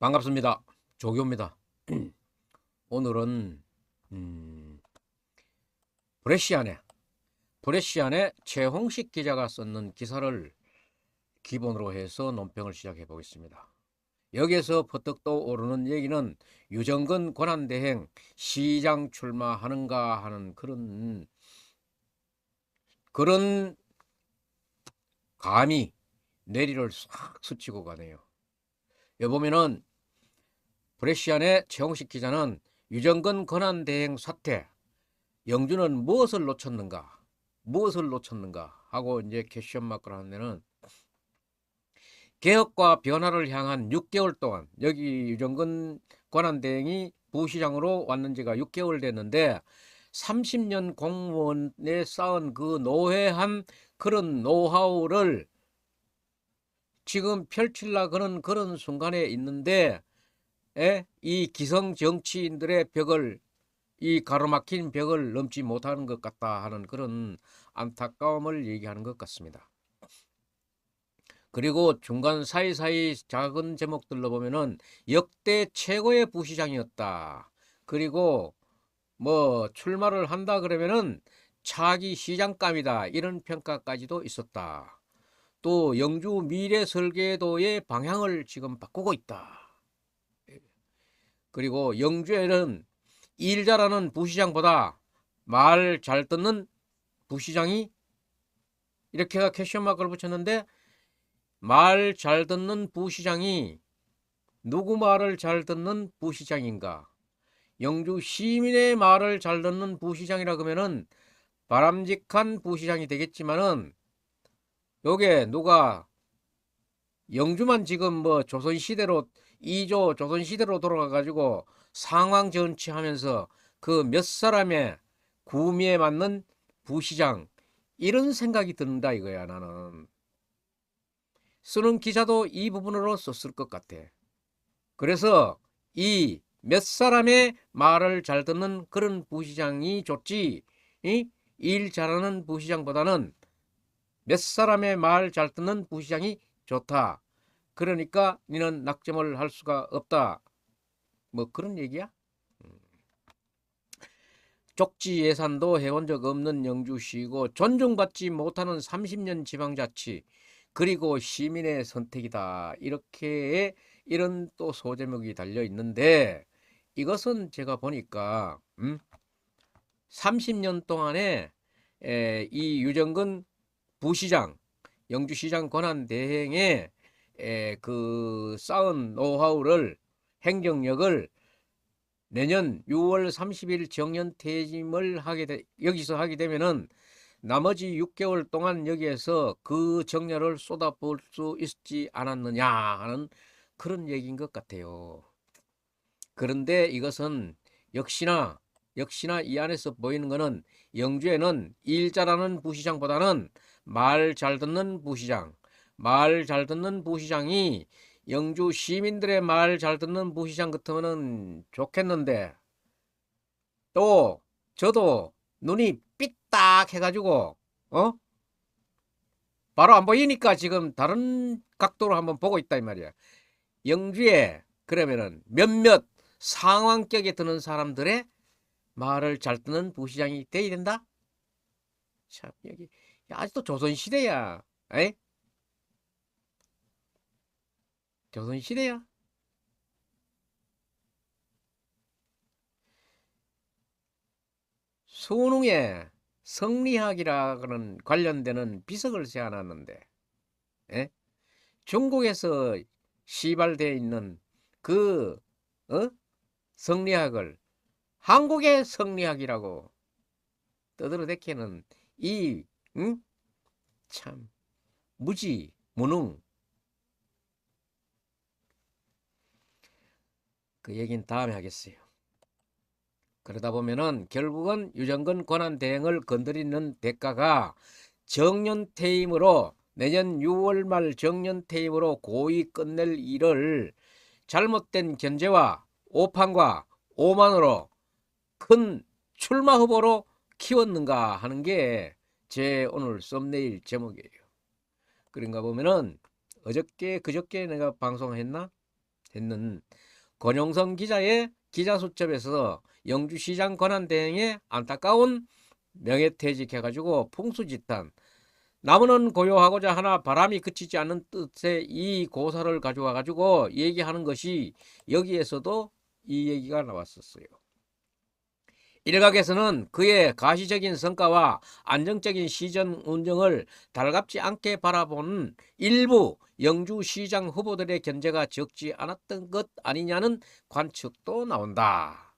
반갑습니다. 조교입니다. 오늘은 브레시안에 최홍식 기자가 썼는 기사를 기본으로 해서 논평을 시작해 보겠습니다. 여기에서 퍼뜩 떠오르는 얘기는 유정근 권한대행 시장 출마하는가 하는 그런 감이 뇌리를 싹 스치고 가네요. 여기 보면은 브레시안의 최홍식 기자는 유정근 권한대행 사태, 영주는 무엇을 놓쳤는가 하고 이제 퀘션 마크를 하는 데는 개혁과 변화를 향한 6개월 동안, 여기 유정근 권한대행이 부시장으로 왔는 지가 6개월 됐는데 30년 공무원에 쌓은 그 노회한 그런 노하우를 지금 펼치려 그런 순간에 있는데 이 기성 정치인들의 벽을, 이 가로막힌 벽을 넘지 못하는 것 같다 하는 그런 안타까움을 얘기하는 것 같습니다. 그리고 중간 사이사이 작은 제목들로 보면은 역대 최고의 부시장이었다. 그리고 뭐 출마를 한다 그러면은 차기 시장감이다. 이런 평가까지도 있었다. 또 영주 미래 설계도의 방향을 지금 바꾸고 있다. 그리고 영주에는 일 잘하는 부시장보다 말 잘 듣는 부시장이, 이렇게가 퀘션 마크를 붙였는데, 말 잘 듣는 부시장이 누구 말을 잘 듣는 부시장인가? 영주 시민의 말을 잘 듣는 부시장이라 그러면은 바람직한 부시장이 되겠지만은, 요게 누가 영주만 지금 뭐 조선시대로, 2조 조선시대로 돌아가가지고 상황 정치하면서 그 몇 사람의 구미에 맞는 부시장, 이런 생각이 든다 이거야. 나는 쓰는 기자도 이 부분으로 썼을 것 같아. 그래서 이 몇 사람의 말을 잘 듣는 그런 부시장이 좋지, 일 잘하는 부시장보다는 몇 사람의 말 잘 듣는 부시장이 좋다. 그러니까 니는 낙점을 할 수가 없다. 뭐 그런 얘기야? 쪽지 예산도 해온 적 없는 영주시고 존중받지 못하는 30년 지방자치, 그리고 시민의 선택이다. 이렇게 이런 또 소제목이 달려 있는데, 이것은 제가 보니까 30년 동안에 이 유정근 부시장, 영주시장 권한대행의 그 쌓은 노하우를, 행정력을 내년 6월 30일 정년 퇴임을 여기서 하게 되면은 나머지 6개월 동안 여기에서 그 정열을 쏟아부을 수 있지 않았느냐 하는 그런 얘기인 것 같아요. 그런데 이것은 역시나 이 안에서 보이는 것은 영주에는 일 잘하는 부시장보다는 말 잘 듣는 부시장이 영주 시민들의 말 잘 듣는 부시장 같으면 좋겠는데, 또 저도 눈이 삐딱 해가지고 바로 안 보이니까 지금 다른 각도로 한번 보고 있다 이 말이야. 영주에 그러면은 몇몇 상황격에 드는 사람들의 말을 잘 듣는 부시장이 돼야 된다? 참, 여기 아직도 조선시대야. 에? 조선시대야. 수능에 성리학이라는 관련되는 비석을 세워놨는데, 에? 중국에서 시발되어 있는 그 성리학을 한국의 성리학이라고 떠들어대기는 이 응? 참 무지 무능. 그 얘기는 다음에 하겠어요. 그러다 보면은 결국은 유정근 권한대행을 건드리는 대가가 정년퇴임으로, 내년 6월 말 정년퇴임으로 고의 끝낼 일을 잘못된 견제와 오판과 오만으로 큰 출마 후보로 키웠는가 하는 게 제 오늘 썸네일 제목이에요. 그런가 보면은 어저께 그저께 내가 방송했나 했는 권영선 기자의 기자수첩에서 영주시장 권한대행의 안타까운 명예퇴직해가지고 풍수지탄, 나무는 고요하고자 하나 바람이 그치지 않는 뜻의 이 고사를 가져와가지고 얘기하는 것이 여기에서도 이 얘기가 나왔었어요. 일각에서는 그의 가시적인 성과와 안정적인 시정 운영을 달갑지 않게 바라보는 일부 영주시장 후보들의 견제가 적지 않았던 것 아니냐는 관측도 나온다.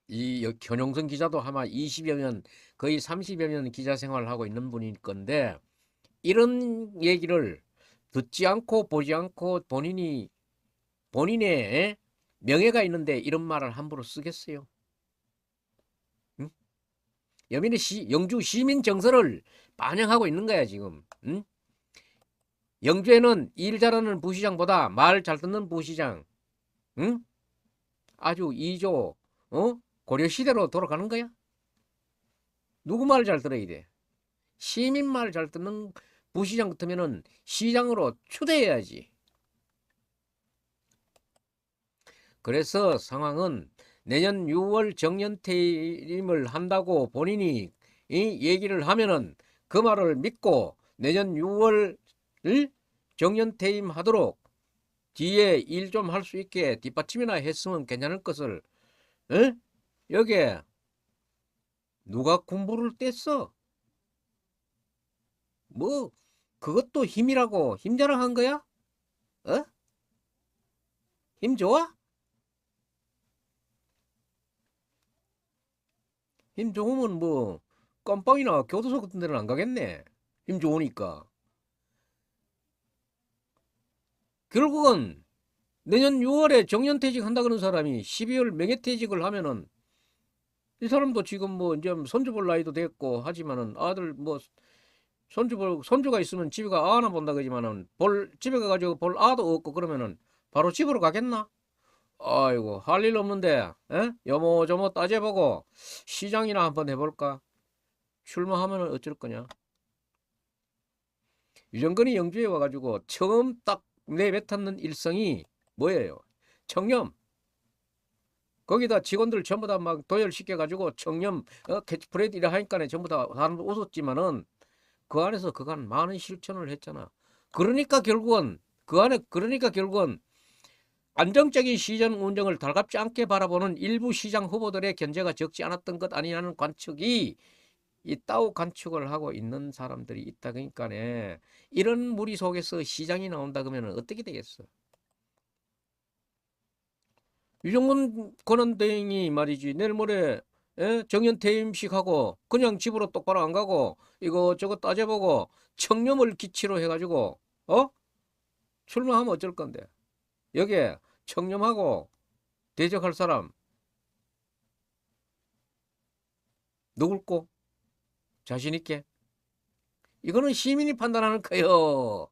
이 견용선 기자도 아마 20여 년, 거의 30여 년 기자 생활을 하고 있는 분일 건데, 이런 얘기를 듣지 않고 보지 않고 본인의 명예가 있는데 이런 말을 함부로 쓰겠어요? 응? 영주 시민 정서를 반영하고 있는 거야 지금. 응? 영주에는 일 잘하는 부시장보다 말 잘 듣는 부시장, 응? 아주 2조 고려 시대로 돌아가는 거야. 누구 말 잘 들어야 돼? 시민 말 잘 듣는 부시장 같으면은 시장으로 추대해야지. 그래서 상황은 내년 6월 정년퇴임을 한다고 본인이 얘기를 하면은 그 말을 믿고 내년 6월 정년퇴임 하도록 뒤에 일 좀 할 수 있게 뒷받침이나 했으면 괜찮을 것을, 에? 여기에 누가 공부를 뗐어? 뭐 그것도 힘이라고 힘 자랑한 거야? 어? 힘 좋아? 힘 좋으면 뭐 껌빵이나 교도소 같은 데는 안 가겠네. 힘 좋으니까. 결국은 내년 6월에 정년퇴직 한다 그런 사람이 12월 명예퇴직을 하면은 이 사람도 지금 뭐 이제 손주 볼 나이도 됐고 하지만은 아들 뭐 손주가 있으면 집에 가 아나 본다 그러지만은 집에 가가지고 볼 아도 없고 그러면은 바로 집으로 가겠나? 아이고 할 일 없는데 여모저모 따져보고 시장이나 한번 해볼까? 출마하면 어쩔 거냐? 유정근이 영주에 와가지고 처음 딱 내뱉었는 일성이 뭐예요? 청렴. 거기다 직원들 전부 다 막 도열시켜가지고 청렴 캐치프레이드 이라 하니까 전부 다 사람들 웃었지만은 그 안에서 그간 많은 실천을 했잖아. 그러니까 결국은 안정적인 시정 운영을 달갑지 않게 바라보는 일부 시장 후보들의 견제가 적지 않았던 것 아니냐는 관측이 있다고 관측을 하고 있는 사람들이 있다. 그러니까네 이런 무리 속에서 시장이 나온다 그러면 어떻게 되겠어? 유정문 권한대행이 말이지 내일 모레 정년퇴임식하고 그냥 집으로 똑바로 안 가고 이거 저거 따져보고 청렴을 기치로 해가지고 출마하면 어쩔 건데 여기에 청렴하고 대적할 사람 누굴꼬 자신 있게 이거는 시민이 판단하는 거요.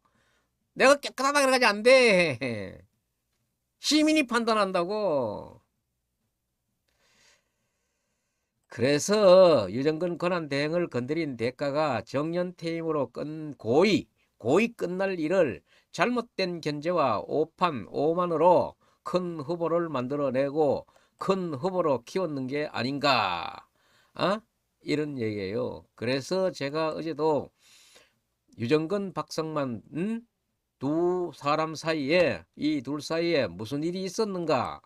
내가 깨끗하다 그래가지고 안 돼. 시민이 판단한다고. 그래서 유정근 권한대행을 건드린 대가가 정년퇴임으로 고의 끝날 일을 잘못된 견제와 오판 오만으로 큰 후보를 만들어내고 큰 후보로 키웠는 게 아닌가, 이런 얘기예요. 그래서 제가 어제도 유정근 박성만 두 사람 사이에 이 둘 사이에 무슨 일이 있었는가,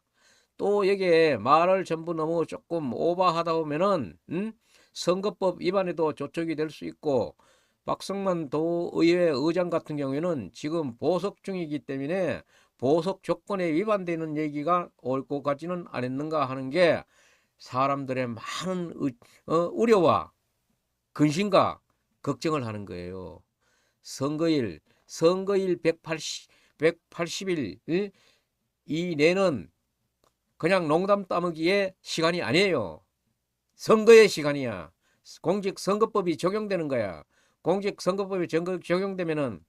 또 여기에 말을 전부 너무 조금 오버하다 보면은 선거법 위반에도 조촉이 될 수 있고 박성만 도의회 의장 같은 경우에는 지금 보석 중이기 때문에 보석 조건에 위반되는 얘기가 올 것 같지는 않았는가 하는 게 사람들의 많은 우려와 근심과 걱정을 하는 거예요. 선거일 180일 이내는 그냥 농담 따먹기의 시간이 아니에요. 선거의 시간이야. 공직선거법이 적용되는 거야. 공직선거법이 적용되면은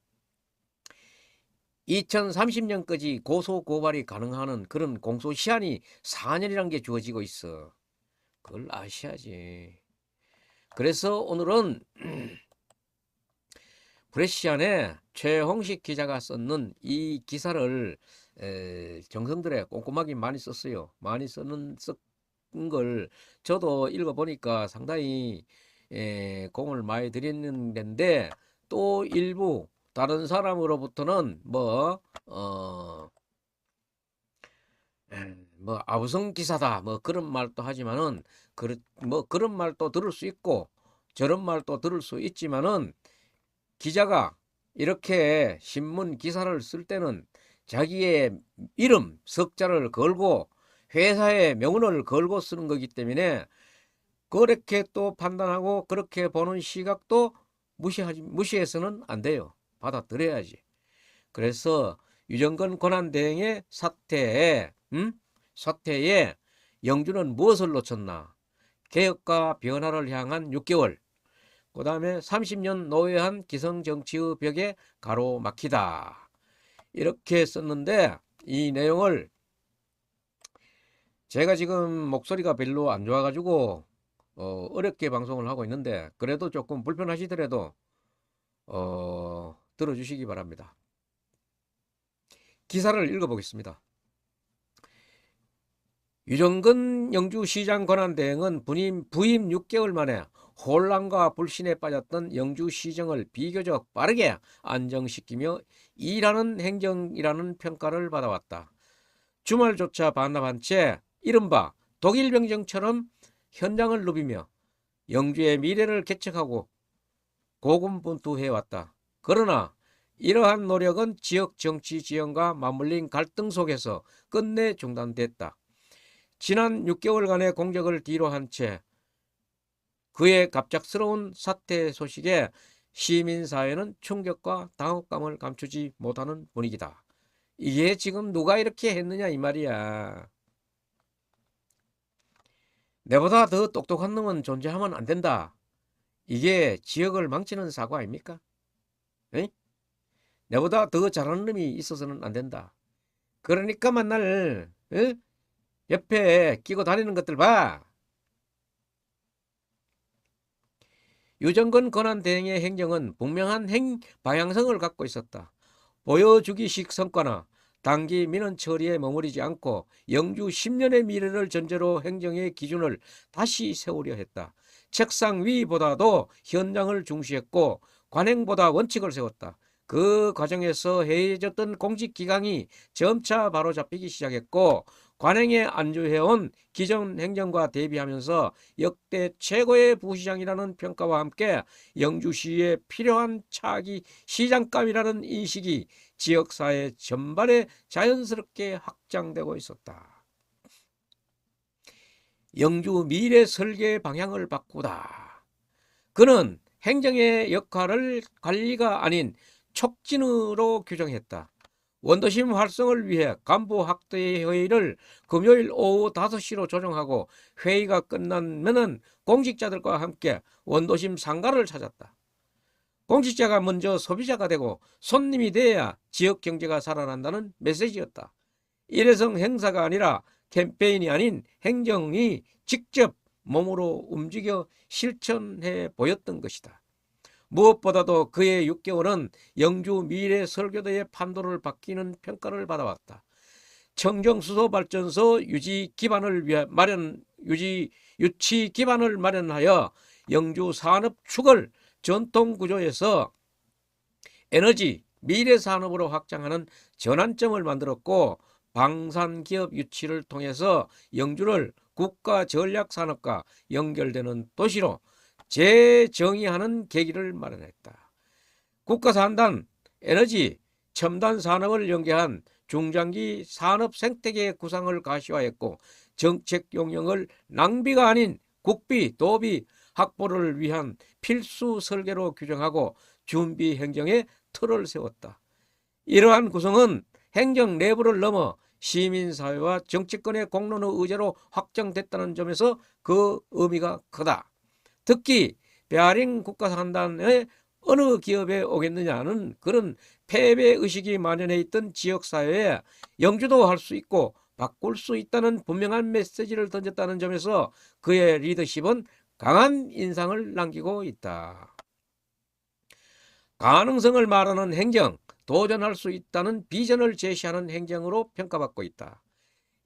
2030년까지 고소고발이 가능한 그런 공소시한이 4년이라는 게 주어지고 있어. 그걸 아셔야지. 그래서 오늘은 브레시안에 최홍식 기자가 썼는 이 기사를 정성들에 꼼꼼하게 많이 썼어요. 많이 쓴 걸 저도 읽어보니까 상당히 공을 많이 들이는 데인데, 또 일부 다른 사람으로부터는 뭐 아우성 기사다 뭐 그런 말도 하지만은, 뭐 그런 말도 들을 수 있고 저런 말도 들을 수 있지만은, 기자가 이렇게 신문 기사를 쓸 때는 자기의 이름, 석자를 걸고 회사의 명언을 걸고 쓰는 거기 때문에, 그렇게 또 판단하고 그렇게 보는 시각도 무시해서는 안 돼요. 받아들여야지. 그래서 유정근 권한대행의 사태에 영주는 무엇을 놓쳤나? 개혁과 변화를 향한 6개월, 그 다음에 30년 노회한 기성정치의 벽에 가로막히다. 이렇게 썼는데, 이 내용을 제가 지금 목소리가 별로 안 좋아가지고 어렵게 방송을 하고 있는데, 그래도 조금 불편하시더라도 들어주시기 바랍니다. 기사를 읽어보겠습니다. 유정근 영주시장 권한대행은 부임 6개월 만에 혼란과 불신에 빠졌던 영주시정을 비교적 빠르게 안정시키며 일하는 행정이라는 평가를 받아왔다. 주말조차 반납한 채 이른바 독일병정처럼 현장을 누비며 영주의 미래를 개척하고 고군분투해왔다. 그러나 이러한 노력은 지역 정치 지형과 맞물린 갈등 속에서 끝내 중단됐다. 지난 6개월간의 공적을 뒤로 한 채 그의 갑작스러운 사퇴 소식에 시민사회는 충격과 당혹감을 감추지 못하는 분위기다. 이게 지금 누가 이렇게 했느냐 이 말이야. 내보다 더 똑똑한 놈은 존재하면 안 된다. 이게 지역을 망치는 사고 아닙니까? 에이? 내보다 더 잘하는 놈이 있어서는 안 된다. 그러니까 만날 옆에 끼고 다니는 것들 봐. 유정근 권한대행의 행정은 분명한 방향성을 갖고 있었다. 보여주기식 성과나 단기 민원 처리에 머무르지 않고 영주 10년의 미래를 전제로 행정의 기준을 다시 세우려 했다. 책상 위보다도 현장을 중시했고 관행보다 원칙을 세웠다. 그 과정에서 해이해졌던 공직기강이 점차 바로잡히기 시작했고, 관행에 안주해온 기존 행정과 대비하면서 역대 최고의 부시장이라는 평가와 함께 영주시에 필요한 차기 시장감이라는 인식이 지역사회 전반에 자연스럽게 확장되고 있었다. 영주 미래 설계 방향을 바꾸다. 그는 행정의 역할을 관리가 아닌 촉진으로 규정했다. 원도심 활성을 위해 간부 학대 회의를 금요일 오후 5시로 조정하고, 회의가 끝나면은 공직자들과 함께 원도심 상가를 찾았다. 공직자가 먼저 소비자가 되고 손님이 돼야 지역 경제가 살아난다는 메시지였다. 일회성 행사가 아니라 캠페인이 아닌 행정이 직접 몸으로 움직여 실천해 보였던 것이다. 무엇보다도 그의 6개월은 영주 미래 설교대의 판도를 바뀌는 평가를 받아왔다. 청정수소발전소 유치 기반을 마련하여 영주 산업축을 전통구조에서 에너지 미래산업으로 확장하는 전환점을 만들었고, 방산기업 유치를 통해서 영주를 국가전략산업과 연결되는 도시로 재정의하는 계기를 마련했다. 국가산단, 에너지, 첨단 산업을 연계한 중장기 산업 생태계 구상을 가시화했고, 정책 용역을 낭비가 아닌 국비, 도비 확보를 위한 필수 설계로 규정하고 준비 행정에 틀을 세웠다. 이러한 구성은 행정 내부를 넘어 시민사회와 정치권의 공론의 의제로 확정됐다는 점에서 그 의미가 크다. 특히 베아링 국가산단의 어느 기업에 오겠느냐는 그런 패배의식이 만연해 있던 지역사회에 영주도 할 수 있고 바꿀 수 있다는 분명한 메시지를 던졌다는 점에서 그의 리더십은 강한 인상을 남기고 있다. 가능성을 말하는 행정, 도전할 수 있다는 비전을 제시하는 행정으로 평가받고 있다.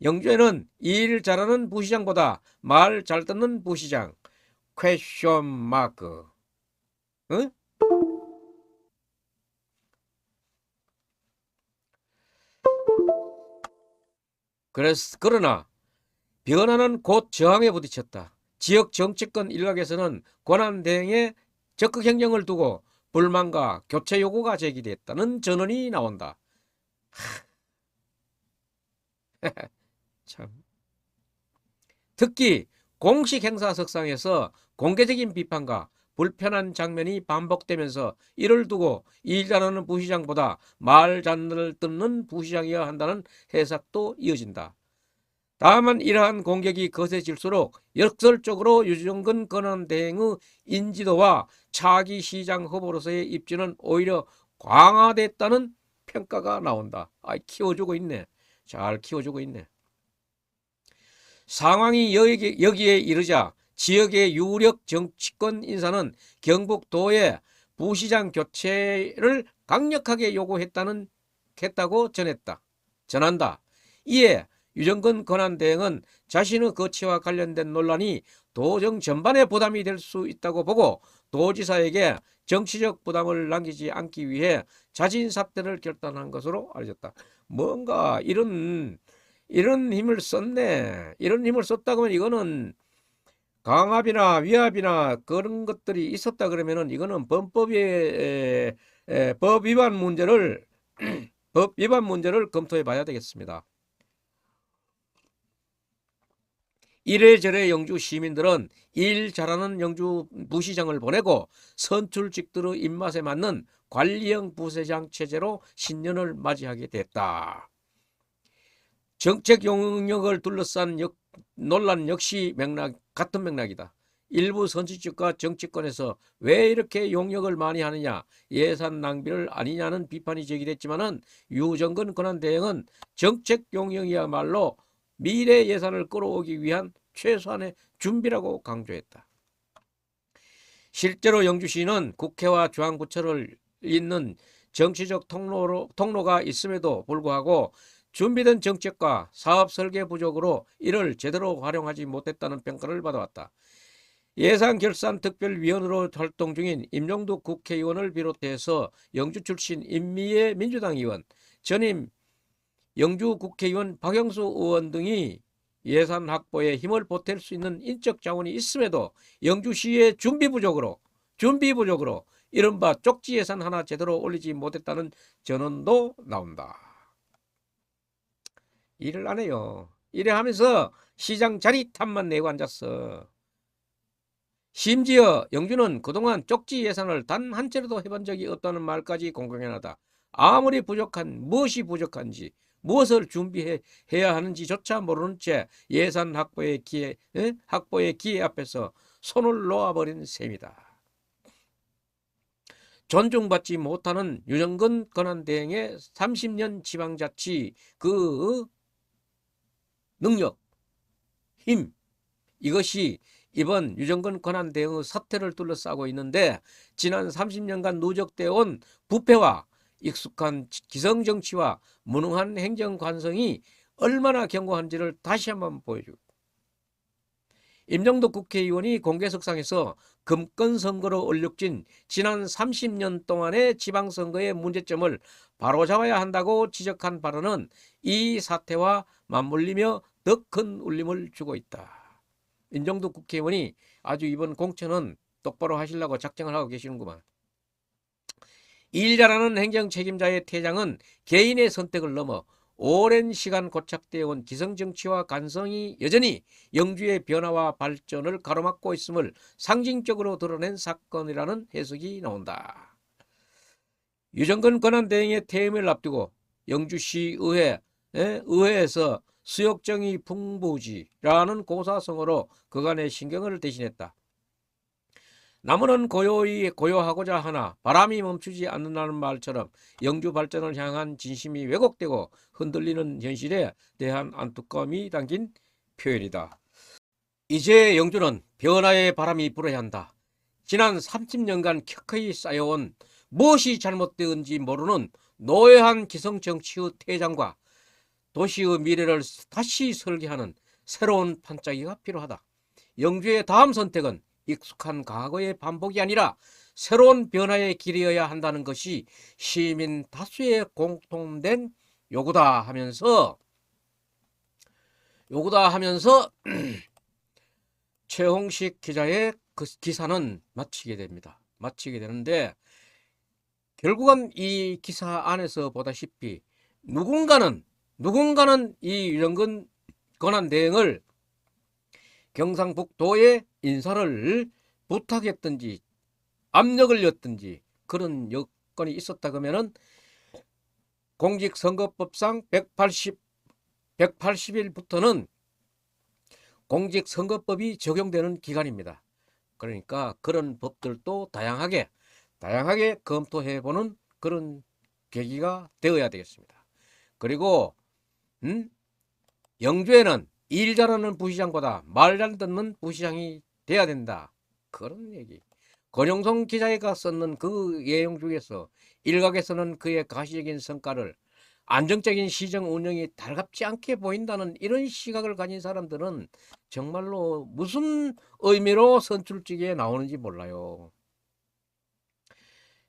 영주에는 일 잘하는 부시장보다 말 잘 듣는 부시장, 퀘션 마크. 응? 그러나 변화는 곧 저항에 부딪혔다. 지역 정치권 일각에서는 권한대행의 적극 행정을 두고 불만과 교체 요구가 제기됐다는 전언이 나온다. 참. 특히 공식 행사석상에서 공개적인 비판과 불편한 장면이 반복되면서 이를 두고 일 잘하는 부시장보다 말 잘 듣는 부시장이어야 한다는 해석도 이어진다. 다만 이러한 공격이 거세질수록 역설적으로 유정근 권한대행의 인지도와 차기 시장 후보로서의 입지는 오히려 강화됐다는 평가가 나온다. 키워주고 있네. 잘 키워주고 있네. 상황이 여기에 이르자 지역의 유력 정치권 인사는 경북도의 부시장 교체를 강력하게 요구했다고 전한다. 이에 유정근 권한대행은 자신의 거취와 관련된 논란이 도정 전반에 부담이 될 수 있다고 보고 도지사에게 정치적 부담을 남기지 않기 위해 자진 사퇴를 결단한 것으로 알려졌다. 뭔가 이런 힘을 썼네. 이런 힘을 썼다고 하면 이거는 강압이나 위압이나 그런 것들이 있었다 그러면은 이거는 법 위반 문제를 법 위반 문제를 검토해 봐야 되겠습니다. 이래저래 영주 시민들은 일 잘하는 영주 부시장을 보내고 선출직들의 입맛에 맞는 관리형 부시장 체제로 신년을 맞이하게 됐다. 정책 용역을 둘러싼 논란 역시 같은 맥락이다. 일부 선출직과 정치권에서 왜 이렇게 용역을 많이 하느냐, 예산 낭비를 아니냐는 비판이 제기됐지만은 유정근 권한대행은 정책 용역이야말로 미래 예산을 끌어오기 위한 최소한의 준비라고 강조했다. 실제로 영주시는 국회와 중앙부처를 잇는 정치적 통로가 있음에도 불구하고 준비된 정책과 사업 설계 부족으로 이를 제대로 활용하지 못했다는 평가를 받아왔다. 예산결산특별위원으로 활동 중인 임종득 국회의원을 비롯해서 영주 출신 인미의 민주당 의원, 전임 영주 국회의원 박영수 의원 등이 예산 확보에 힘을 보탤 수 있는 인적 자원이 있음에도 영주시의 준비 부족으로 이른바 쪽지 예산 하나 제대로 올리지 못했다는 전언도 나온다. 일을 안 해요. 이래 하면서 시장 자리 탓만 내고 앉았어. 심지어 영주는 그동안 쪽지 예산을 단 한 차례도 해본 적이 없다는 말까지 공공연하다. 아무리 무엇이 부족한지, 무엇을 준비해야 하는지조차 모르는 채 예산 확보의 기회 앞에서 손을 놓아버린 셈이다. 존중받지 못하는 유정근 권한대행의 30년 지방자치 그 능력, 힘, 이것이 이번 유정근 권한대행의 사태를 둘러싸고 있는데 지난 30년간 누적되어 온 부패와 익숙한 기성정치와 무능한 행정관성이 얼마나 견고한지를 다시 한번 보여주고, 임종덕 국회의원이 공개석상에서 금권선거로 얼룩진 지난 30년 동안의 지방선거의 문제점을 바로잡아야 한다고 지적한 발언은 이 사태와 맞물리며 더 큰 울림을 주고 있다. 임종덕 국회의원이 아주 이번 공천은 똑바로 하시려고 작정을 하고 계시는구만. 일 잘하는 행정 책임자의 퇴장은 개인의 선택을 넘어 오랜 시간 고착되어 온 기성정치와 간성이 여전히 영주의 변화와 발전을 가로막고 있음을 상징적으로 드러낸 사건이라는 해석이 나온다. 유정근 권한대행의 퇴임을 앞두고 영주시 의회에서 수욕정이 풍부지라는 고사성어로 그간의 신경을 대신했다. 나무는 고요하고자 하나 바람이 멈추지 않는다는 말처럼 영주 발전을 향한 진심이 왜곡되고 흔들리는 현실에 대한 안타까움이 담긴 표현이다. 이제 영주는 변화의 바람이 불어야 한다. 지난 30년간 켜켜이 쌓여온 무엇이 잘못되었는지 모르는 노예한 기성정치의 퇴장과 도시의 미래를 다시 설계하는 새로운 판짜기가 필요하다. 영주의 다음 선택은 익숙한 과거의 반복이 아니라 새로운 변화의 길이어야 한다는 것이 시민 다수의 공통된 요구다 하면서 최홍식 기자의 그 기사는 마치게 됩니다. 마치게 되는데 결국은 이 기사 안에서 보다시피 누군가는 이 유정근 권한대행을 경상북도에 인사를 부탁했든지 압력을 였든지 그런 여건이 있었다 그러면은 공직선거법상 180일부터는 공직선거법이 적용되는 기간입니다. 그러니까 그런 법들도 다양하게 검토해보는 그런 계기가 되어야 되겠습니다. 그리고 영주에는 일 잘하는 부시장보다 말 잘 듣는 부시장이 돼야 된다. 그런 얘기. 권영성 기자가 썼는 그 내용 중에서 일각에서는 그의 가시적인 성과를 안정적인 시정 운영이 달갑지 않게 보인다는 이런 시각을 가진 사람들은 정말로 무슨 의미로 선출직에 나오는지 몰라요.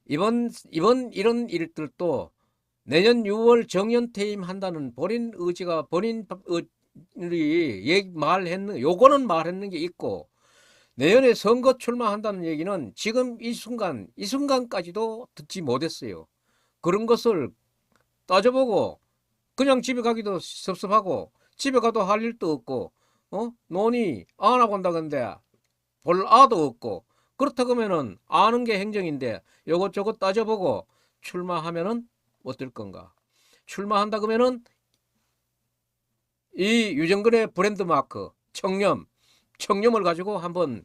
이번 이런 일들도 내년 6월 정년 퇴임한다는 본인 의지가 요거는 말했는 게 있고 내년에 선거 출마한다는 얘기는 지금 이 순간까지도 듣지 못했어요. 그런 것을 따져보고 그냥 집에 가기도 섭섭하고 집에 가도 할 일도 없고 논의 안 하고 온다건데 볼 아도 없고 그렇다 그러면은 아는 게 행정인데 요것저것 따져보고 출마하면은 어떨 건가? 출마한다 그러면은 이 유정근의 브랜드 마크 청렴을 가지고 한번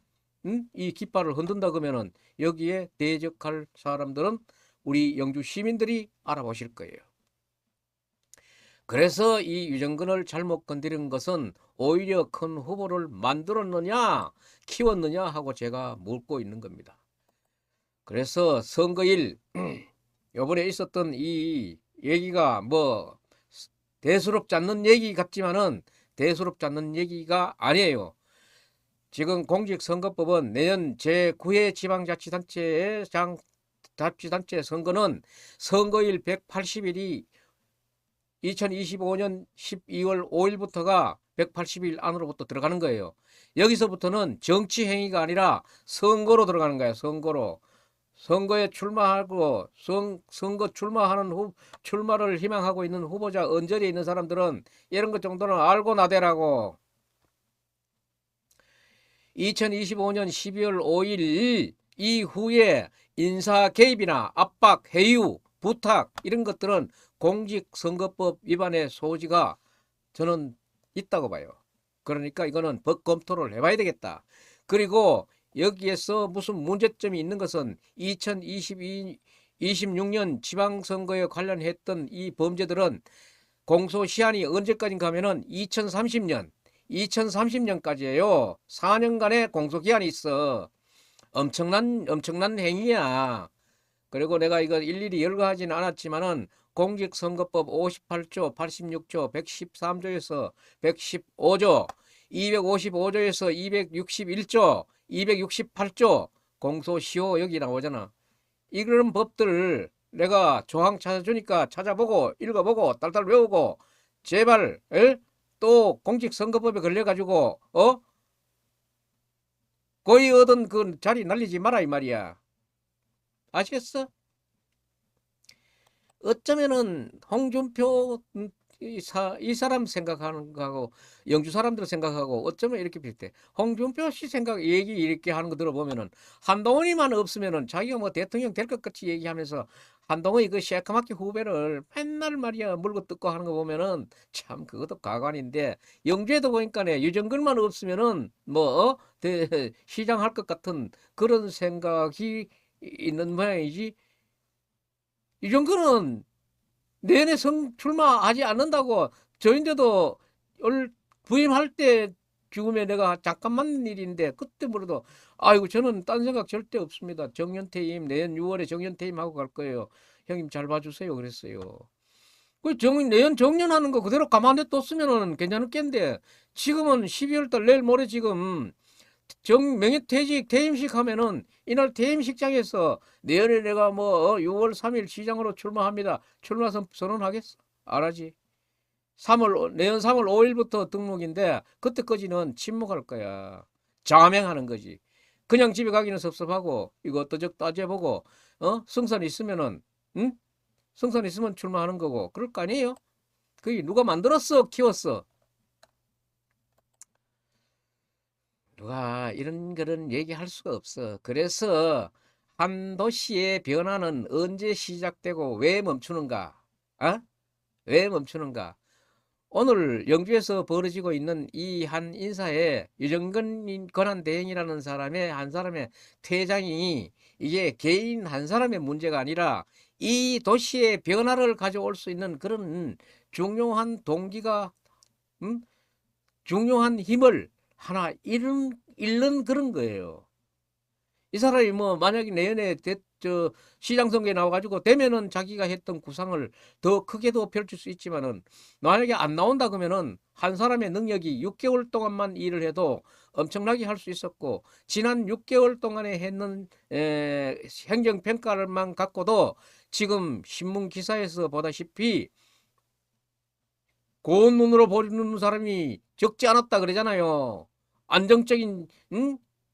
이 깃발을 흔든다 그러면은 여기에 대적할 사람들은 우리 영주 시민들이 알아보실 거예요. 그래서 이 유정근을 잘못 건드린 것은 오히려 큰 후보를 만들었느냐 키웠느냐 하고 제가 묻고 있는 겁니다. 그래서 선거일 요번에 있었던 이 얘기가 뭐 대수롭지 않는 얘기 같지만은 대수롭지 않는 얘기가 아니에요. 지금 공직선거법은 내년 제9회 지방자치단체 선거는 선거일 180일이 2025년 12월 5일부터가 180일 안으로부터 들어가는 거예요. 여기서부터는 정치 행위가 아니라 선거로 들어가는 거예요. 선거에 출마하고 선거 출마를 희망하고 있는 후보자 언저리에 있는 사람들은 이런 것 정도는 알고 나대라고. 2025년 12월 5일 이후에 인사 개입이나 압박, 해유, 부탁 이런 것들은 공직선거법 위반의 소지가 저는 있다고 봐요. 그러니까 이거는 법 검토를 해봐야 되겠다. 그리고 여기에서 무슨 문제점이 있는 것은 2026년 지방선거에 관련했던 이 범죄들은 공소시한이 언제까지인가 하면은 2030년까지예요. 4년간의 공소기한이 있어. 엄청난 행위야. 그리고 내가 이거 일일이 열거하지는 않았지만은 공직선거법 58조, 86조, 113조에서 115조, 255조에서 261조, 268조 공소시효 여기 나오잖아. 이런 법들을 내가 조항 찾아주니까 찾아보고 읽어보고 딸딸 외우고 제발 또 공직선거법에 걸려가지고 고의 얻은 그 자리 날리지 마라 이 말이야. 아시겠어? 어쩌면은 홍준표 이 사람 생각하는 거하고 영주 사람들 생각하고 어쩌면 이렇게 비슷해. 홍준표 씨 생각 얘기 이렇게 하는 거 들어보면은 한동훈이만 없으면은 자기가 뭐 대통령 될 것 같이 얘기하면서 한동훈이 그 새까맣게 후배를 맨날 말이야 물고 뜯고 하는 거 보면은 참 그것도 가관인데 영주에도 보니까네 유정근만 없으면은 뭐 시장 할 것 같은 그런 생각이 있는 모양이지. 유정근은 내내 출마하지 않는다고 저인데도 부임할 때 죽음에 내가 잠깐만 일인데 그때 물어도 아이고 저는 딴 생각 절대 없습니다. 정년퇴임 내년 6월에 정년퇴임하고 갈 거예요. 형님 잘 봐주세요. 그랬어요. 내년 정년하는 거 그대로 가만히 뒀으면은 괜찮을텐데 지금은 12월 달 내일 모레 지금 명예퇴직 퇴임식 하면은 이날 퇴임식장에서 내년에 내가 뭐 6월 3일 시장으로 출마합니다. 출마 선언하겠어? 안 하지. 내년 3월 5일부터 등록인데 그때까지는 침묵할 거야. 자맹하는 거지. 그냥 집에 가기는 섭섭하고 이것저것 따져보고 승산 있으면은 응? 승산 있으면 출마하는 거고 그럴 거 아니에요? 그게 누가 만들었어? 키웠어? 누가 이런 그런 얘기할 수가 없어. 그래서 한 도시의 변화는 언제 시작되고 왜 멈추는가? 어? 왜 멈추는가? 오늘 영주에서 벌어지고 있는 이 한 인사의 유정근 권한대행이라는 한 사람의 퇴장이 이게 개인 한 사람의 문제가 아니라 이 도시의 변화를 가져올 수 있는 그런 중요한 동기가 중요한 힘을 하나 잃는 그런 거예요. 이 사람이 뭐 만약에 내년에 시장 선거에 나와가지고 되면은 자기가 했던 구상을 더 크게도 펼칠 수 있지만은 만약에 안 나온다 그러면은 한 사람의 능력이 6개월 동안만 일을 해도 엄청나게 할 수 있었고 지난 6개월 동안에 했는 행정평가를만 갖고도 지금 신문 기사에서 보다시피 고운 눈으로 보는 사람이 적지 않았다 그러잖아요. 안정적인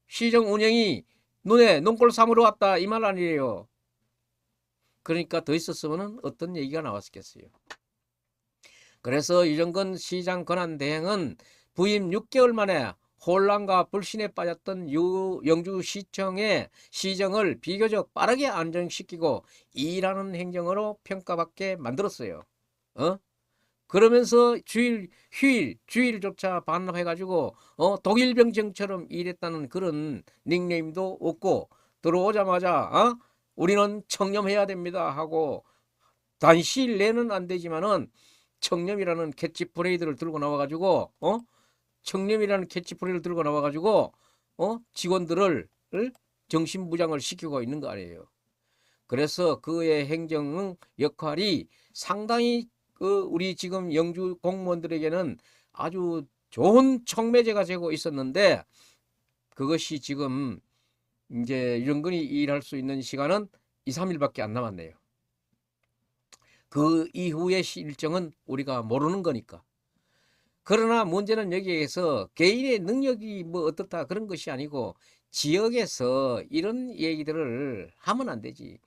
시정 운영이 눈에 눈꼴 삼으러 왔다 이 말 아니에요. 그러니까 더 있었으면 어떤 얘기가 나왔겠어요. 그래서 유정근 시장 권한대행은 부임 6개월 만에 혼란과 불신에 빠졌던 영주시청의 시정을 비교적 빠르게 안정시키고 일하는 행정으로 평가받게 만들었어요. 그러면서 주일조차 반납해가지고 독일병정처럼 일했다는 그런 닉네임도 얻고 들어오자마자 우리는 청렴해야 됩니다 하고 단시일 내는 안 되지만은 청렴이라는 캐치프레이즈를 들고 나와가지고 청렴이라는 캐치프레이즈를 들고 나와가지고 직원들을 정신부장을 시키고 있는 거 아니에요. 그래서 그의 행정 역할이 상당히 우리 지금 영주 공무원들에게는 아주 좋은 촉매제가 되고 있었는데 그것이 지금 이제 유정근이 일할 수 있는 시간은 2, 3일밖에 안 남았네요. 그 이후의 일정은 우리가 모르는 거니까. 그러나 문제는 여기에서 개인의 능력이 뭐 어떻다 그런 것이 아니고 지역에서 이런 얘기들을 하면 안 되지.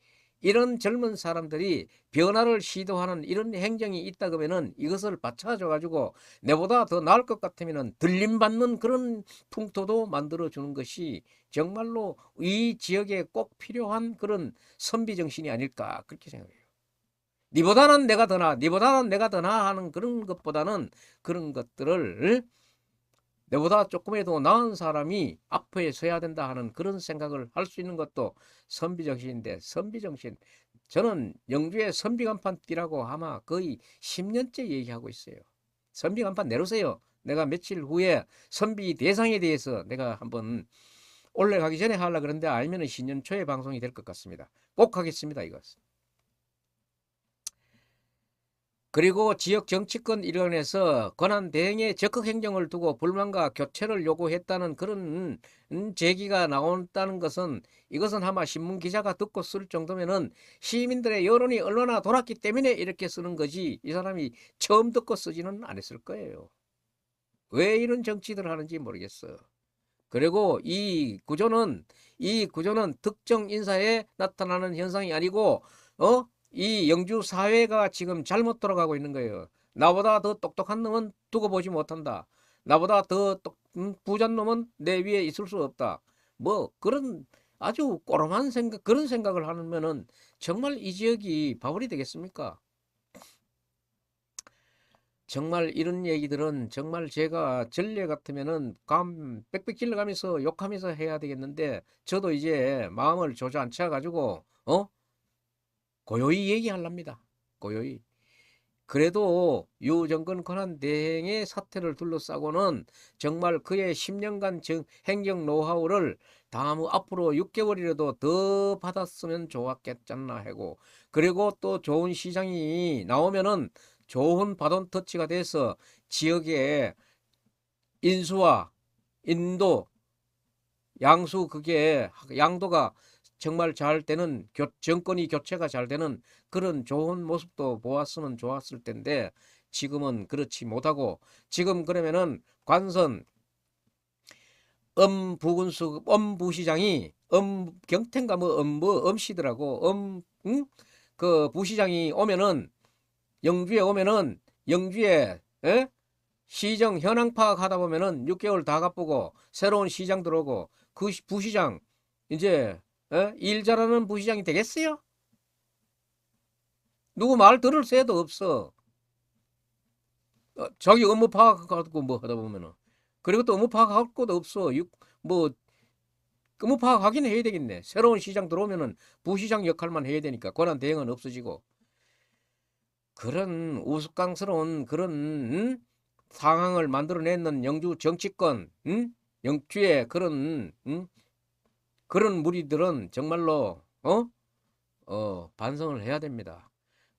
이런 젊은 사람들이 변화를 시도하는 이런 행정이 있다 그러면은 이것을 받쳐줘 가지고 내보다 더 나을 것 같으면은 들림받는 그런 풍토도 만들어 주는 것이 정말로 이 지역에 꼭 필요한 그런 선비 정신이 아닐까 그렇게 생각해요. 니보다는 내가 더 나아, 니보다는 내가 더 나아 하는 그런 것보다는 그런 것들을 내보다 조금이라도 나은 사람이 앞에 서야 된다 하는 그런 생각을 할 수 있는 것도 선비정신인데 선비정신 저는 영주에 선비간판 뛰라고 아마 거의 10년째 얘기하고 있어요. 선비간판 내놓으세요. 내가 며칠 후에 선비 대상에 대해서 내가 한번 올라가기 전에 하려고 그러는데 알면은 신년 초에 방송이 될 것 같습니다. 꼭 하겠습니다. 이것. 그리고 지역 정치권 일원에서 권한 대행에 적극 행정을 두고 불만과 교체를 요구했다는 그런 제기가 나온다는 것은 이것은 아마 신문 기자가 듣고 쓸 정도면은 시민들의 여론이 얼마나 돌았기 때문에 이렇게 쓰는 거지 이 사람이 처음 듣고 쓰지는 않았을 거예요. 왜 이런 정치들을 하는지 모르겠어. 그리고 이 구조는 특정 인사에 나타나는 현상이 아니고 이 영주 사회가 지금 잘못 돌아가고 있는 거예요. 나보다 더 똑똑한 놈은 두고 보지 못한다. 나보다 더 부잔 놈은 내 위에 있을 수 없다. 뭐 그런 아주 꼬롬한 생각 그런 생각을 하면은 정말 이 지역이 바울이 되겠습니까? 정말 이런 얘기들은 정말 제가 전례 같으면은 빽빽 질러가면서 욕하면서 해야 되겠는데 저도 이제 마음을 조저앉혀 가지고 고요히 얘기하랍니다. 고요히. 그래도 유정근 권한대행의 사태를 둘러싸고는 정말 그의 10년간 행정 노하우를 다음 앞으로 6개월이라도 더 받았으면 좋았겠잖나 하고, 그리고 또 좋은 시장이 나오면은 좋은 바톤 터치가 돼서 지역의 인수와 인도, 양수, 그게 양도가 정말 잘 되는, 정권이 교체가 잘 되는 그런 좋은 모습도 보았으면 좋았을 텐데 지금은 그렇지 못하고, 지금 그러면은 관선 부군수 부시장이 경태인가 뭐 엄씨더라고. 응? 그 부시장이 오면은, 영주에 오면은, 영주에 시정 현황 파악하다 보면은 6개월 다 가쁘고 새로운 시장 들어오고, 그 부시장 이제 일 잘하는 부시장이 되겠어요? 누구 말 들을 새도 없어. 자기 업무 파악하고 뭐 하다 보면은, 그리고 또 업무 파악할 것도 없어. 뭐 업무 파악하긴 해야 되겠네. 새로운 시장 들어오면은 부시장 역할만 해야 되니까 권한 대행은 없어지고, 그런 우스꽝스러운 그런 상황을 만들어내는 영주 정치권, 영주의 그런 그런 무리들은 정말로 반성을 해야 됩니다.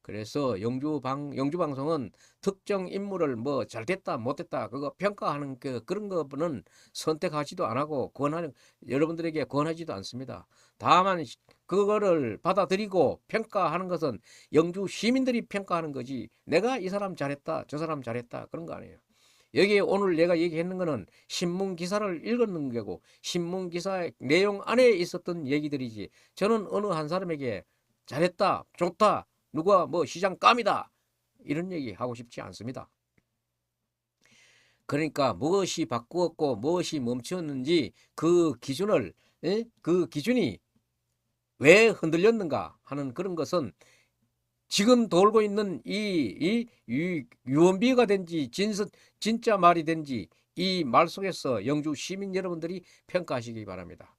그래서 영주 방송은 특정 인물을 뭐 잘됐다 못됐다 그거 평가하는 그런 거는 선택하지도 안 하고 여러분들에게 권하지도 않습니다. 다만 그거를 받아들이고 평가하는 것은 영주 시민들이 평가하는 거지, 내가 이 사람 잘했다 저 사람 잘했다 그런 거 아니에요. 여기에 오늘 내가 얘기했는 거는 신문 기사를 읽었는 거고 신문 기사의 내용 안에 있었던 얘기들이지, 저는 어느 한 사람에게 잘했다 좋다 누가 뭐 시장 깜이다 이런 얘기 하고 싶지 않습니다. 그러니까 무엇이 바꾸었고 무엇이 멈추었는지 그 기준이 왜 흔들렸는가 하는 그런 것은 지금 돌고 있는 이 유언비어가 된지 진짜 말이 된지 이 말 속에서 영주 시민 여러분들이 평가하시기 바랍니다.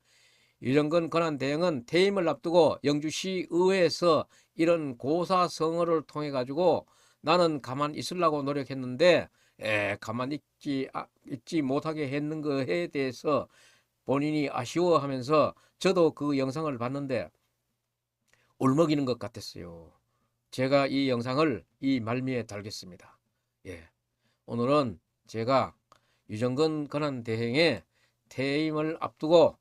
유정근 권한대행은 퇴임을 앞두고 영주시 의회에서 이런 고사성어를 통해 가지고 나는 가만 있으려고 노력했는데 가만 있지 못하게 했는 거에 대해서 본인이 아쉬워하면서, 저도 그 영상을 봤는데 울먹이는 것 같았어요. 제가 이 영상을 이 말미에 달겠습니다. 예. 오늘은 제가 유정근 권한대행의 퇴임을 앞두고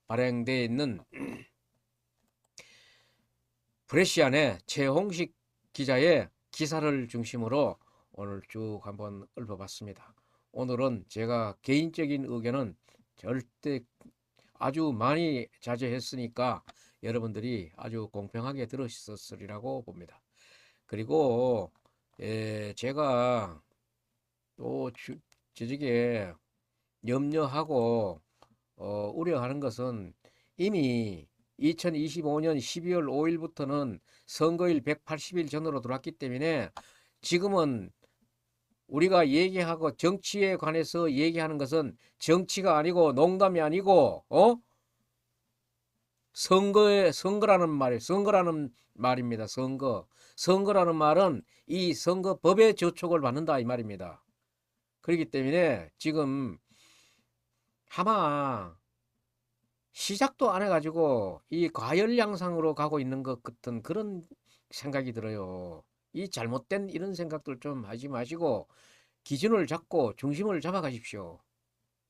발행되어 있는 프레시안의 최홍식 기자의 기사를 중심으로 오늘 쭉 한번 읊어봤습니다. 오늘은 제가 개인적인 의견은 절대 아주 많이 자제했으니까 여러분들이 아주 공평하게 들으셨으리라고 봅니다. 그리고 제가 또 저쪽에 염려하고 우려하는 것은, 이미 2025년 12월 5일부터는 선거일 180일 전으로 들어왔기 때문에 지금은 우리가 얘기하고 정치에 관해서 얘기하는 것은 정치가 아니고 농담이 아니고 선거라는 말입니다. 선거라는 말은 이 선거법의 저촉을 받는다 이 말입니다. 그렇기 때문에 지금 아마 시작도 안 해가지고 이 과열양상으로 가고 있는 것 같은 그런 생각이 들어요. 이 잘못된 이런 생각들 좀 하지 마시고 기준을 잡고 중심을 잡아 가십시오.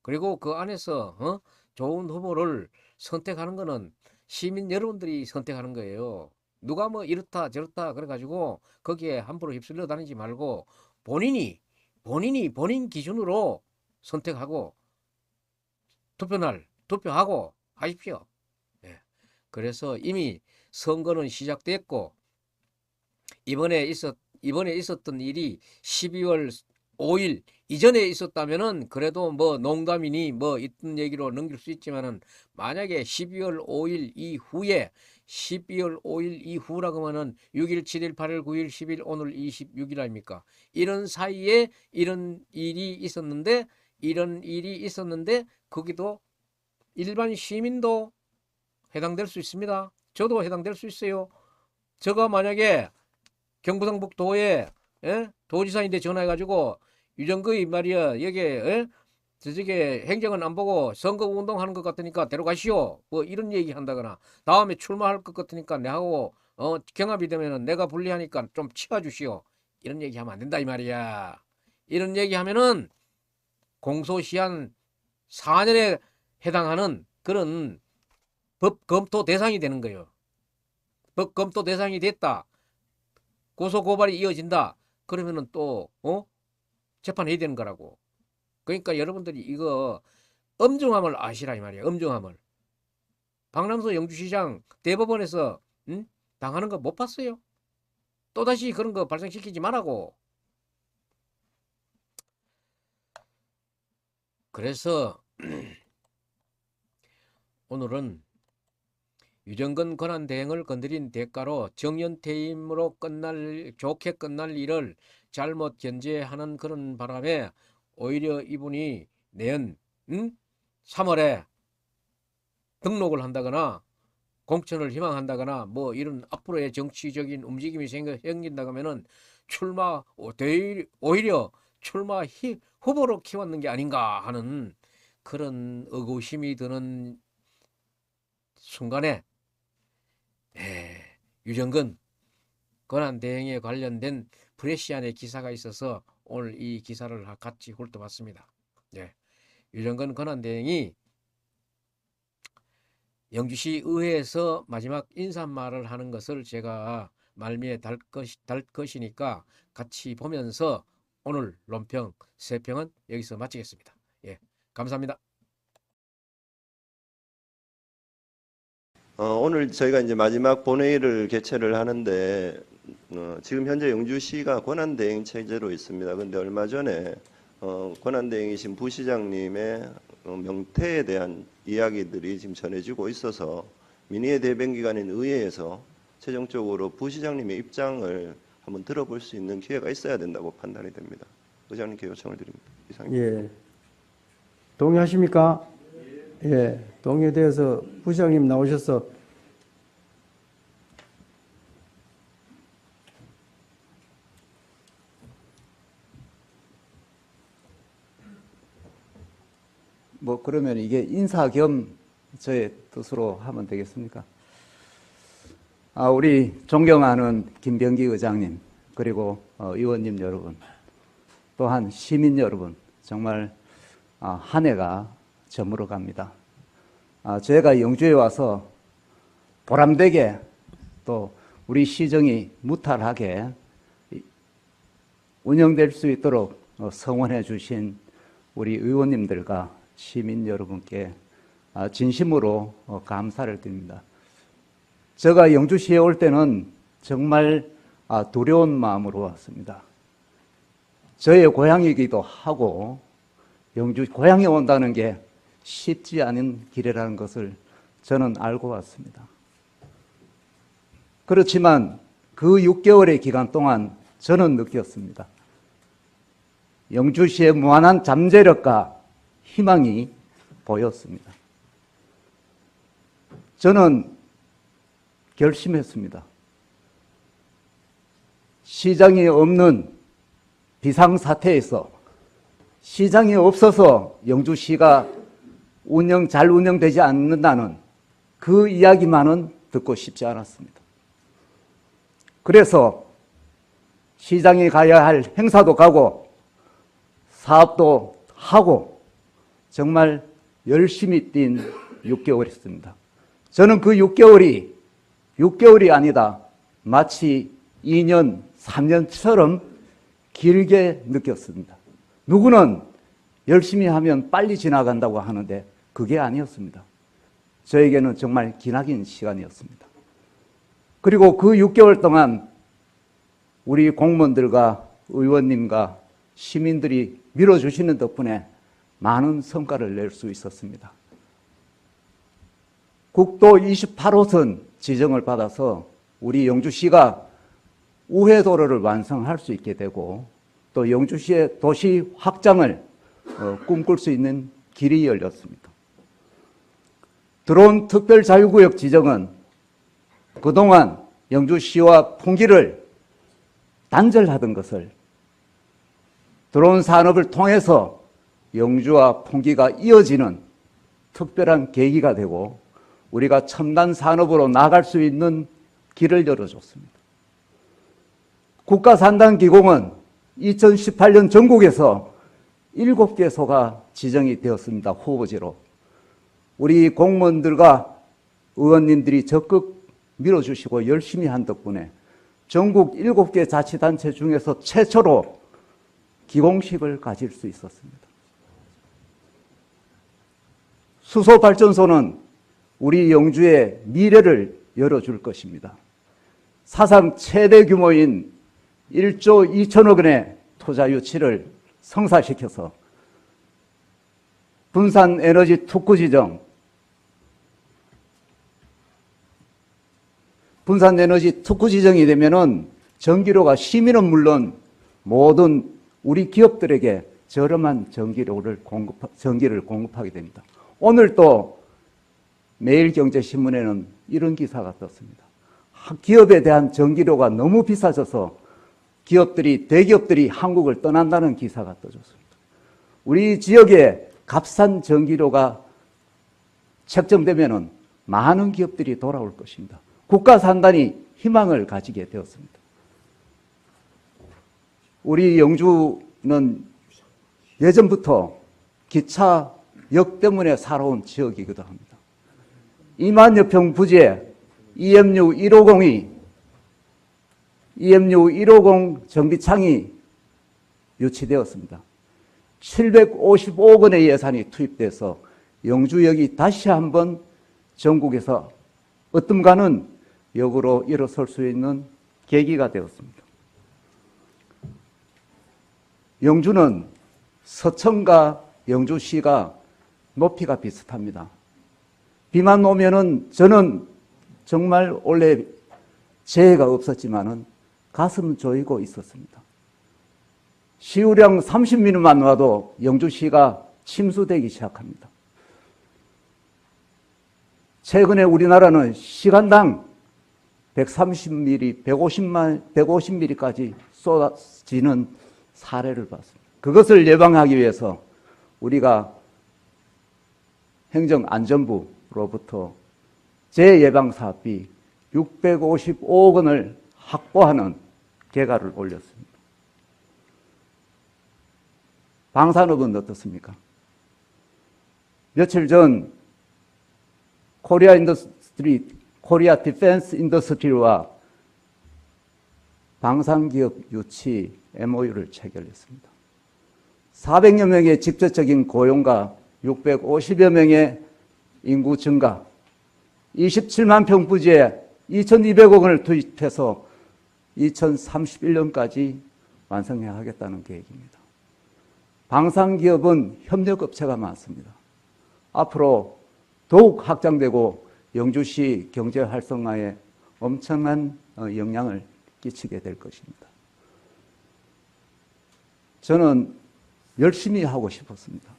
그리고 그 안에서 좋은 후보를 선택하는 거는 시민 여러분들이 선택하는 거예요. 누가 뭐 이렇다 저렇다 그래가지고 거기에 함부로 휩쓸려 다니지 말고 본인이 본인 기준으로 선택하고 투표날 투표하고 하십시오. 예. 그래서 이미 선거는 시작됐고, 이번에 있었던 일이 12월 5일 이전에 있었다면은 그래도 뭐 농담이니 뭐 있던 얘기로 넘길 수 있지만은, 만약에 12월 5일 이후에 12월 5일 이후라고 하면은 6일, 7일, 8일, 9일, 10일, 오늘 26일 아닙니까? 이런 사이에 이런 일이 있었는데 거기도 일반 시민도 해당될 수 있습니다. 저도 해당될 수 있어요. 제가 만약에 경부성북도에 도지사인데 전화해가지고 유정거이 말이야 여기에 저쪽에 행정은 안 보고 선거 운동하는 것 같으니까 데려가시오 뭐 이런 얘기 한다거나 다음에 출마할 것 같으니까 내하고 경합이 되면은 내가 불리하니까 좀 치워주시오 이런 얘기 하면 안 된다 이 말이야. 이런 얘기 하면은 공소시한 4년에 해당하는 그런 법 검토 대상이 되는 거예요. 법 검토 대상이 됐다. 고소 고발이 이어진다. 그러면은 또 재판해야 되는 거라고. 그러니까 여러분들이 이거 엄중함을 아시라 이 말이야. 엄중함을. 박남서 영주시장 대법원에서 당하는 거 못 봤어요? 또다시 그런 거 발생시키지 말라고. 그래서 오늘은 유정근 권한대행을 건드린 대가로 정년퇴임으로 좋게 끝날 일을 잘못 견제하는 그런 바람에 오히려 이분이 내년 3월에 등록을 한다거나 공천을 희망한다거나 뭐 이런 앞으로의 정치적인 움직임이 생긴다고 하면은 오히려 출마 후보로 키웠는 게 아닌가 하는 그런 의구심이 드는 순간에 유정근 권한대행에 관련된 프레시안의 기사가 있어서 오늘 이 기사를 같이 훑어봤습니다. 유정근 권한대행이 영주시 의회에서 마지막 인사말을 하는 것을 제가 말미에 달 것이니까 같이 보면서 오늘 논평, 세평은 여기서 마치겠습니다. 감사합니다. 오늘 저희가 이제 마지막 본회의를 개최를 하는데 지금 현재 영주시가 권한대행 체제로 있습니다. 그런데 얼마 전에 권한대행이신 부시장님의 명태에 대한 이야기들이 지금 전해지고 있어서 민의회 대변기관인 의회에서 최종적으로 부시장님의 입장을 한번 들어볼 수 있는 기회가 있어야 된다고 판단이 됩니다. 의장님께 요청을 드립니다. 이상입니다. 동의하십니까? 동의되어서 부시장님 나오셔서 그러면 이게 인사 겸 저의 뜻으로 하면 되겠습니까? 우리 존경하는 김병기 의장님, 그리고 의원님 여러분, 또한 시민 여러분, 정말 한 해가 저물어 갑니다. 제가 영주에 와서 보람되게 또 우리 시정이 무탈하게 운영될 수 있도록 성원해 주신 우리 의원님들과 시민 여러분께 진심으로 감사를 드립니다. 제가 영주시에 올 때는 정말 두려운 마음으로 왔습니다. 저의 고향이기도 하고 영주 고향에 온다는 게 쉽지 않은 길이라는 것을 저는 알고 왔습니다. 그렇지만 그 6개월의 기간 동안 저는 느꼈습니다. 영주시의 무한한 잠재력과 희망이 보였습니다. 저는 결심했습니다. 시장이 없는 비상사태에서 시장이 없어서 영주시가 잘 운영되지 않는다는 그 이야기만은 듣고 싶지 않았습니다. 그래서 시장이 가야 할 행사도 가고 사업도 하고 정말 열심히 뛴 6개월이었습니다. 저는 그 6개월이 아니다. 마치 2년, 3년처럼 길게 느꼈습니다. 누구는 열심히 하면 빨리 지나간다고 하는데 그게 아니었습니다. 저에게는 정말 기나긴 시간이었습니다. 그리고 그 6개월 동안 우리 공무원들과 의원님과 시민들이 밀어주시는 덕분에 많은 성과를 낼 수 있었습니다. 국도 28호선 지정을 받아서 우리 영주시가 우회도로를 완성할 수 있게 되고 또 영주시의 도시 확장을 꿈꿀 수 있는 길이 열렸습니다. 드론 특별자유구역 지정은 그동안 영주시와 통기를 단절하던 것을 드론 산업을 통해서 영주와 풍기가 이어지는 특별한 계기가 되고 우리가 첨단 산업으로 나갈 수 있는 길을 열어줬습니다. 국가산단기공은 2018년 전국에서 7개소가 지정이 되었습니다. 후보지로. 우리 공무원들과 의원님들이 적극 밀어주시고 열심히 한 덕분에 전국 7개 자치단체 중에서 최초로 기공식을 가질 수 있었습니다. 수소발전소는 우리 영주의 미래를 열어줄 것입니다. 사상 최대 규모인 1조 2천억 원의 투자 유치를 성사시켜서 분산에너지 특구 지정, 분산에너지 특구 지정이 되면은 전기료가 시민은 물론 모든 우리 기업들에게 저렴한 전기를 공급하게 됩니다. 오늘 또 매일경제신문에는 이런 기사가 떴습니다. 기업에 대한 전기료가 너무 비싸져서 대기업들이 한국을 떠난다는 기사가 떠졌습니다. 우리 지역에 값싼 전기료가 책정되면은 많은 기업들이 돌아올 것입니다. 국가산단이 희망을 가지게 되었습니다. 우리 영주는 예전부터 기차역 때문에 살아온 지역이기도 합니다. 2만여 평 부지에 EMU 150 정비창이 유치되었습니다. 755억 원의 예산이 투입돼서 영주역이 다시 한번 전국에서 어떤가는 역으로 일어설 수 있는 계기가 되었습니다. 영주는 서천과 영주시가 높이가 비슷합니다. 비만 오면은 저는 정말 원래 재해가 없었지만은 가슴 조이고 있었습니다. 시우량 30mm만 와도 영주시가 침수되기 시작합니다. 최근에 우리나라는 시간당 130mm, 150mm까지 쏟아지는 사례를 봤습니다. 그것을 예방하기 위해서 우리가 행정안전부로부터 재예방사업비 655억 원을 확보하는 계획을 올렸습니다. 방산업은 어떻습니까? 며칠 전 코리아 디펜스 인더스트리와 방산기업 유치 MOU를 체결했습니다. 400여 명의 직접적인 고용과 650여 명의 인구 증가, 27만 평 부지에 2,200억 원을 투입해서 2031년까지 완성해야 하겠다는 계획입니다. 방산기업은 협력업체가 많습니다. 앞으로 더욱 확장되고 영주시 경제 활성화에 엄청난 영향을 끼치게 될 것입니다. 저는 열심히 하고 싶었습니다.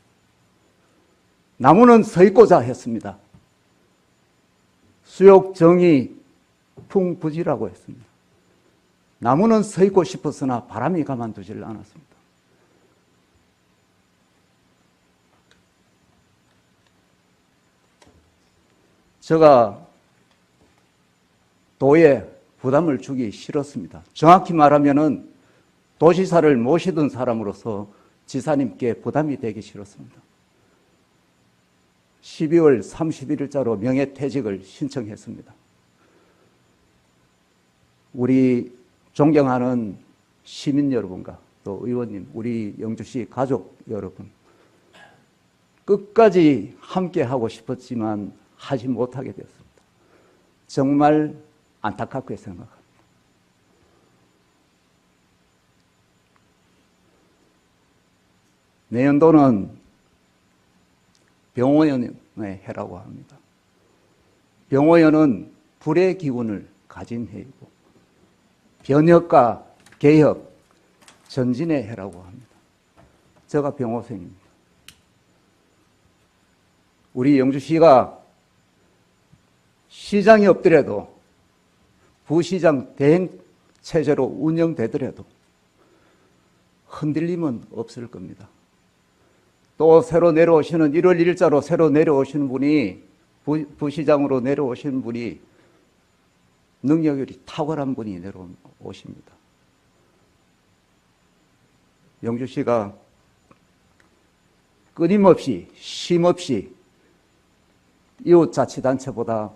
나무는 서 있고자 했습니다. 수욕, 정의, 풍부지라고 했습니다. 나무는 서 있고 싶었으나 바람이 가만두질 않았습니다. 제가 도에 부담을 주기 싫었습니다. 정확히 말하면은 도지사를 모시던 사람으로서 지사님께 부담이 되기 싫었습니다. 12월 31일자로 명예퇴직을 신청했습니다. 우리 존경하는 시민 여러분과 또 의원님, 우리 영주시 가족 여러분, 끝까지 함께 하고 싶었지만 하지 못하게 되었습니다. 정말 안타깝게 생각합니다. 내년도는 병호연의 해라고 합니다. 병호연은 불의 기운을 가진 해이고 변혁과 개혁, 전진의 해라고 합니다. 제가 병호생입니다. 우리 영주시가 시장이 없더라도 부시장 대행 체제로 운영되더라도 흔들림은 없을 겁니다. 또 새로 내려오시는 1월 1일자로 새로 내려오시는 분이 부시장으로 내려오시는 분이 능력이 탁월한 분이 내려오십니다. 영주시가 끊임없이 쉼없이 이웃자치단체보다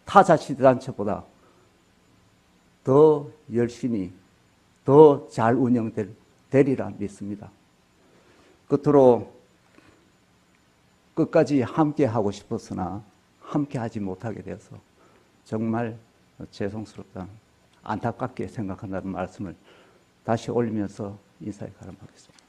타자치단체보다 더 열심히 더 잘 운영되리라 믿습니다. 끝으로 끝까지 함께 하고 싶었으나 함께 하지 못하게 되어서 정말 죄송스럽다, 안타깝게 생각한다는 말씀을 다시 올리면서 인사에 가름하겠습니다.